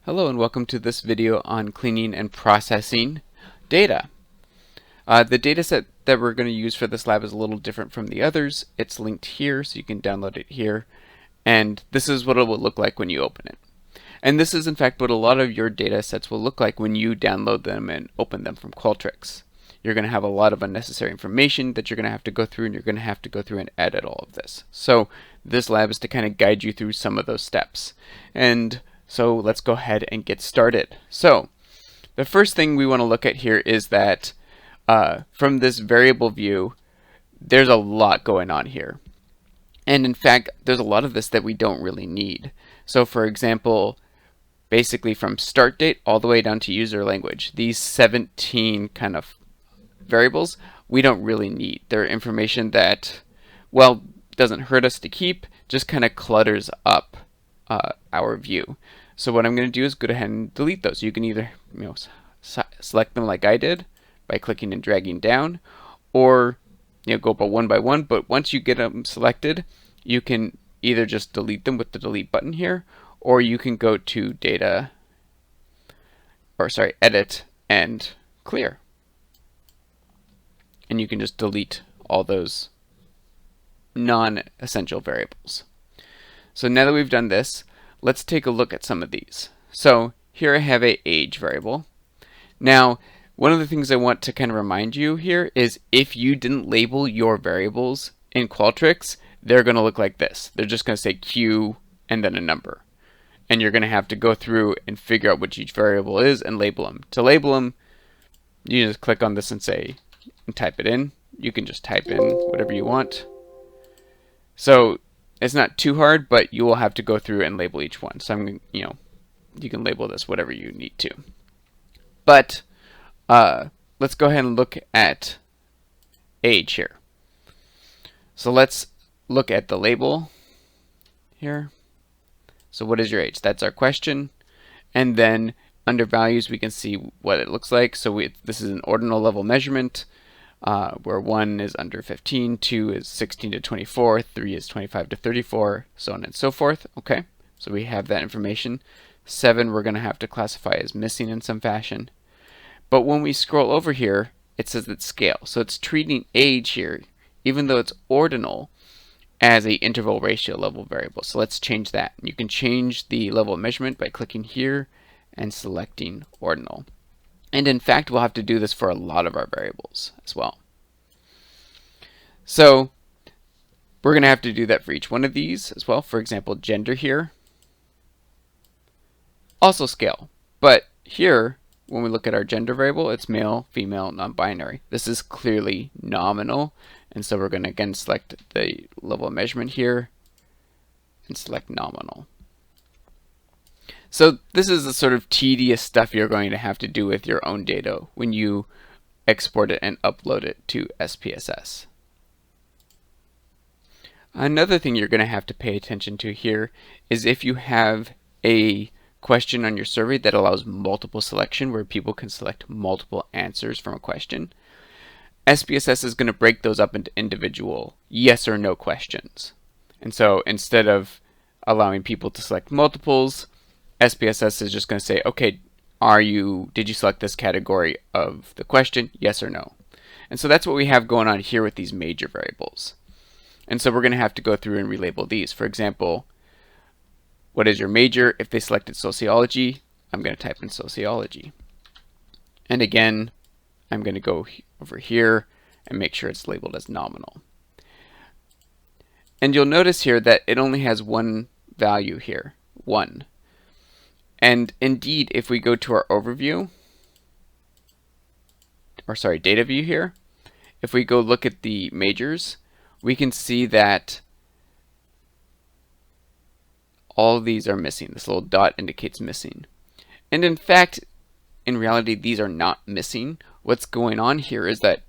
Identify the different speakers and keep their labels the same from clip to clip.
Speaker 1: Hello and welcome to this video on cleaning and processing data. The data set that we're going to use for this lab is a little different from the others. It's linked here, so you can download it here. And this is what it will look like when you open it. And this is in fact what a lot of your data sets will look like when you download them and open them from Qualtrics. You're going to have a lot of unnecessary information that you're going to have to go through, and you're going to have to go through and edit all of this. So this lab is to kind of guide you through some of those steps. And so let's go ahead and get started. So the first thing we want to look at here is that from this variable view, there's a lot going on here. And in fact, there's a lot of this that we don't really need. So for example, basically from start date all the way down to user language, these 17 kind of variables we don't really need. They're information that, well, doesn't hurt us to keep, just kind of clutters up our view. So what I'm going to do is go ahead and delete those. You can either select them like I did by clicking and dragging down, or go by one. But once you get them selected, you can either just delete them with the delete button here, or you can go to edit and clear. And you can just delete all those non-essential variables. So now that we've done this, let's take a look at some of these. So here I have a age variable. Now, one of the things I want to kind of remind you here is if you didn't label your variables in Qualtrics, they're going to look like this. They're just going to say Q and then a number. And you're going to have to go through and figure out what each variable is and label them. To label them, you just click on this and type it in. You can just type in whatever you want. So it's not too hard, but you will have to go through and label each one. So you can label this whatever you need to. But let's go ahead and look at age here. So let's look at the label here. So what is your age? That's our question. And then under values, we can see what it looks like. So this is an ordinal level measurement, where 1 is under 15, 2 is 16 to 24, 3 is 25 to 34, so on and so forth. Okay, so we have that information. 7 we're going to have to classify as missing in some fashion. But when we scroll over here, it says it's scale. So it's treating age here, even though it's ordinal, as a interval ratio level variable. So let's change that. You can change the level of measurement by clicking here and selecting ordinal. And in fact, we'll have to do this for a lot of our variables as well. So we're going to have to do that for each one of these as well. For example, gender here, also scale. But here, when we look at our gender variable, it's male, female, non-binary. This is clearly nominal. And so we're going to again select the level of measurement here and select nominal. So this is the sort of tedious stuff you're going to have to do with your own data when you export it and upload it to SPSS. Another thing you're going to have to pay attention to here is if you have a question on your survey that allows multiple selection, where people can select multiple answers from a question, SPSS is going to break those up into individual yes or no questions. And so instead of allowing people to select multiples, SPSS is just going to say, okay, did you select this category of the question, yes or no? And so that's what we have going on here with these major variables. And so we're going to have to go through and relabel these. For example, what is your major? If they selected sociology, I'm going to type in sociology. And again, I'm going to go over here and make sure it's labeled as nominal. And you'll notice here that it only has one value here, 1. And indeed, if we go to our overview, data view here, if we go look at the majors, we can see that all of these are missing. This little dot indicates missing. And in fact, in reality, these are not missing. What's going on here is that,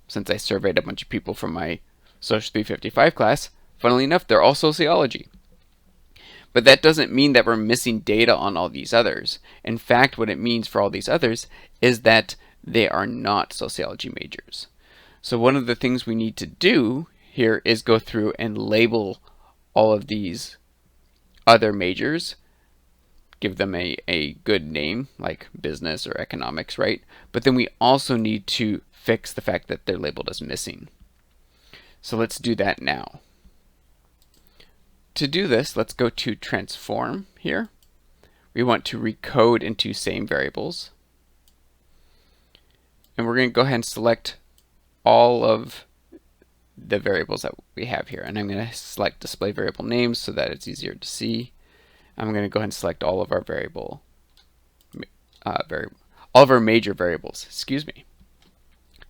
Speaker 1: since I surveyed a bunch of people from my Social 355 class, funnily enough, they're all sociology. But that doesn't mean that we're missing data on all these others. In fact, what it means for all these others is that they are not sociology majors. So one of the things we need to do here is go through and label all of these other majors give them a good name like business or economics, right? But then we also need to fix the fact that they're labeled as missing. So let's do that now. To do this, let's go to transform here. We want to recode into same variables. And we're going to go ahead and select all of the variables that we have here. And I'm going to select display variable names so that it's easier to see. I'm going to go ahead and select all of our all of our major variables, excuse me.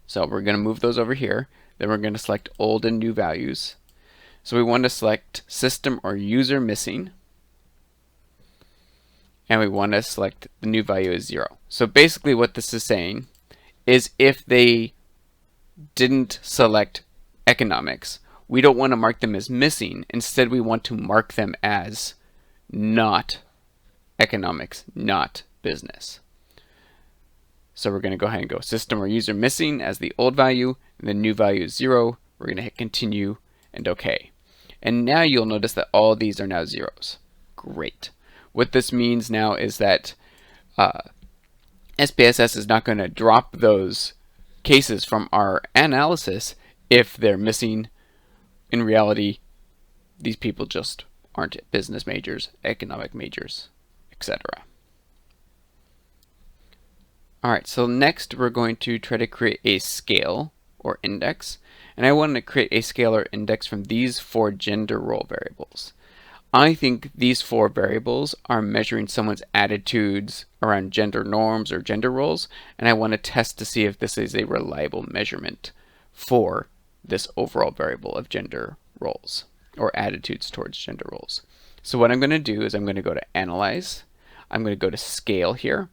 Speaker 1: So we're going to move those over here. Then we're going to select old and new values. So we want to select system or user missing. And we want to select the new value as 0. So basically what this is saying is if they didn't select economics, we don't want to mark them as missing. Instead, we want to mark them as not economics, not business. So we're going to go ahead and go system or user missing as the old value, and the new value is 0. We're going to hit continue and OK. And now you'll notice that all these are now zeros. Great. What this means now is that SPSS is not going to drop those cases from our analysis if they're missing. In reality, these people just aren't business majors, economic majors, etc. Alright, so next we're going to try to create a scale or index. And I want to create a scale or index from these 4 gender role variables. I think these 4 variables are measuring someone's attitudes around gender norms or gender roles, and I want to test to see if this is a reliable measurement for this overall variable of gender roles or attitudes towards gender roles. So what I'm going to do is I'm going to go to Analyze. I'm going to go to Scale here,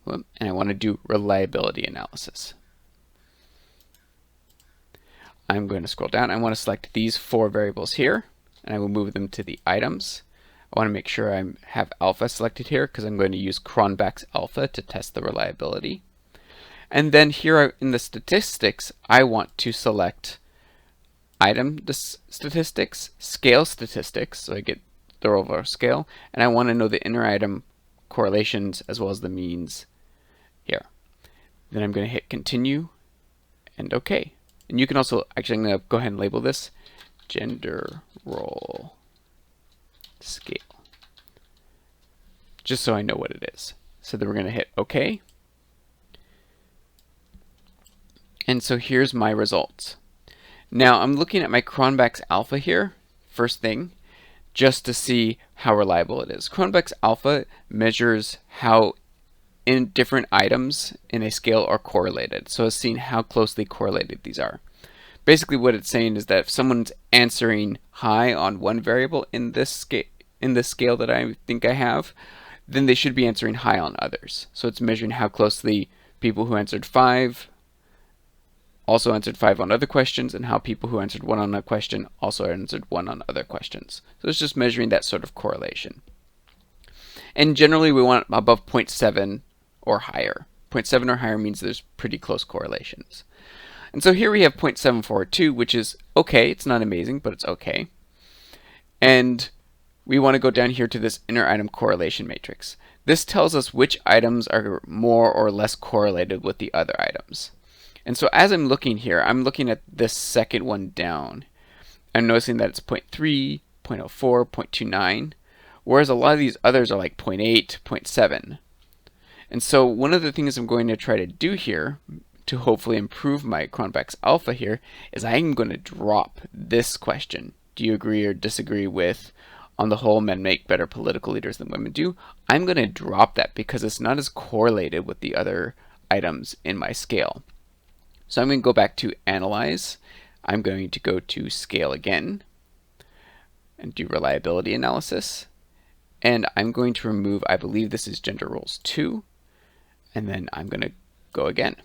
Speaker 1: and I want to do Reliability Analysis. I'm going to scroll down. I want to select these 4 variables here, and I will move them to the items. I want to make sure I have alpha selected here because I'm going to use Cronbach's alpha to test the reliability. And then here in the statistics, I want to select item statistics, scale statistics, so I get the overall scale, and I want to know the inner item correlations as well as the means here. Then I'm going to hit continue and OK. And you can also, actually I'm going to go ahead and label this gender role scale, just so I know what it is. So then we're going to hit OK. And so here's my results. Now I'm looking at my Cronbach's alpha here, first thing, just to see how reliable it is. Cronbach's alpha measures how in different items in a scale are correlated. So it's seeing how closely correlated these are. Basically what it's saying is that if someone's answering high on one variable in this scale that I think I have, then they should be answering high on others. So it's measuring how closely people who answered 5 also answered 5 on other questions, and how people who answered 1 on a question also answered 1 on other questions. So it's just measuring that sort of correlation. And generally we want above 0.7 or higher. 0.7 or higher means there's pretty close correlations. And so here we have 0.742, which is okay. It's not amazing, but it's okay. And we want to go down here to this inner item correlation matrix. This tells us which items are more or less correlated with the other items. And so as I'm looking here, I'm looking at this second one down. I'm noticing that it's 0.3, 0.04, 0.29, whereas a lot of these others are like 0.8, 0.7. And so one of the things I'm going to try to do here to hopefully improve my Cronbach's alpha here is I'm going to drop this question. Do you agree or disagree with, on the whole, men make better political leaders than women do? I'm going to drop that because it's not as correlated with the other items in my scale. So I'm going to go back to Analyze. I'm going to go to Scale again and do Reliability Analysis. And I'm going to remove, I believe this is Gender Roles 2. And then I'm going to go again.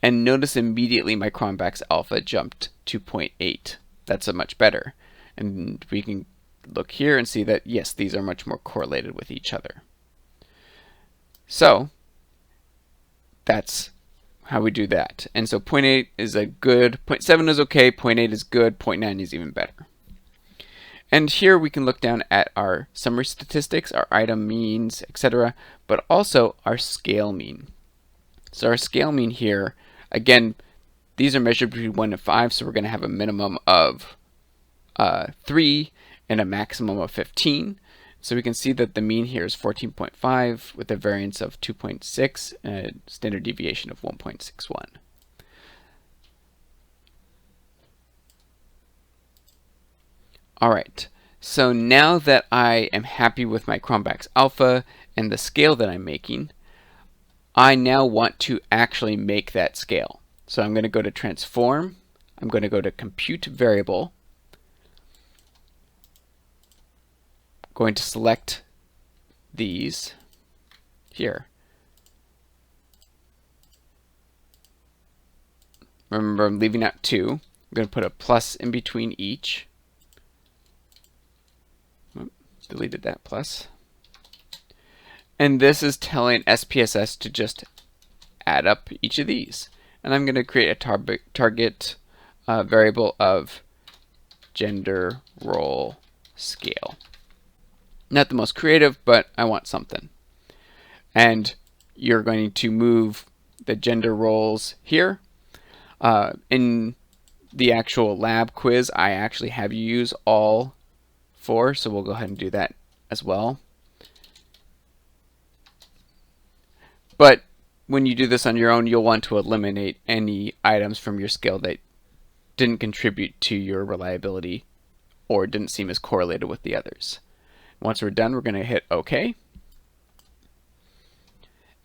Speaker 1: And notice immediately my Cronbach's alpha jumped to 0.8. That's a much better. And we can look here and see that, yes, these are much more correlated with each other. So that's how we do that. And so 0.8 is a good, 0.7 is okay, 0.8 is good, 0.9 is even better. And here we can look down at our summary statistics, our item means, etc., but also our scale mean. So our scale mean here, again, these are measured between 1 and 5, so we're going to have a minimum of 3 and a maximum of 15. So we can see that the mean here is 14.5 with a variance of 2.6 and a standard deviation of 1.61. Alright, so now that I am happy with my Cronbach's alpha and the scale that I'm making, I now want to actually make that scale. So I'm going to go to transform, I'm going to go to compute variable, going to select these here. Remember, I'm leaving out 2. I'm going to put a plus in between each. Deleted that plus. And this is telling SPSS to just add up each of these. And I'm going to create a target variable of gender role scale. Not the most creative, but I want something. And you're going to move the gender roles here. In the actual lab quiz, I actually have you use all 4, so we'll go ahead and do that as well. But when you do this on your own, you'll want to eliminate any items from your scale that didn't contribute to your reliability or didn't seem as correlated with the others. Once we're done, we're going to hit OK.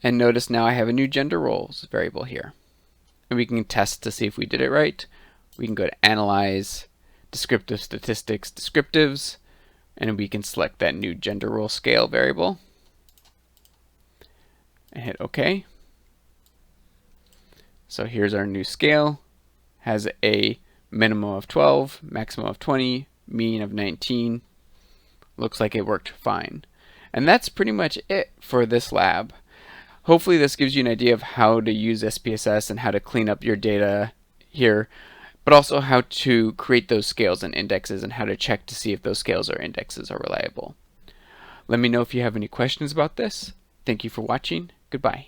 Speaker 1: And notice now I have a new gender roles variable here. And we can test to see if we did it right. We can go to Analyze, Descriptive Statistics, Descriptives, and we can select that new gender role scale variable and hit OK. So here's our new scale. Has a minimum of 12, maximum of 20, mean of 19. Looks like it worked fine. And that's pretty much it for this lab. Hopefully this gives you an idea of how to use SPSS and how to clean up your data here, but also how to create those scales and indexes and how to check to see if those scales or indexes are reliable. Let me know if you have any questions about this. Thank you for watching. Goodbye.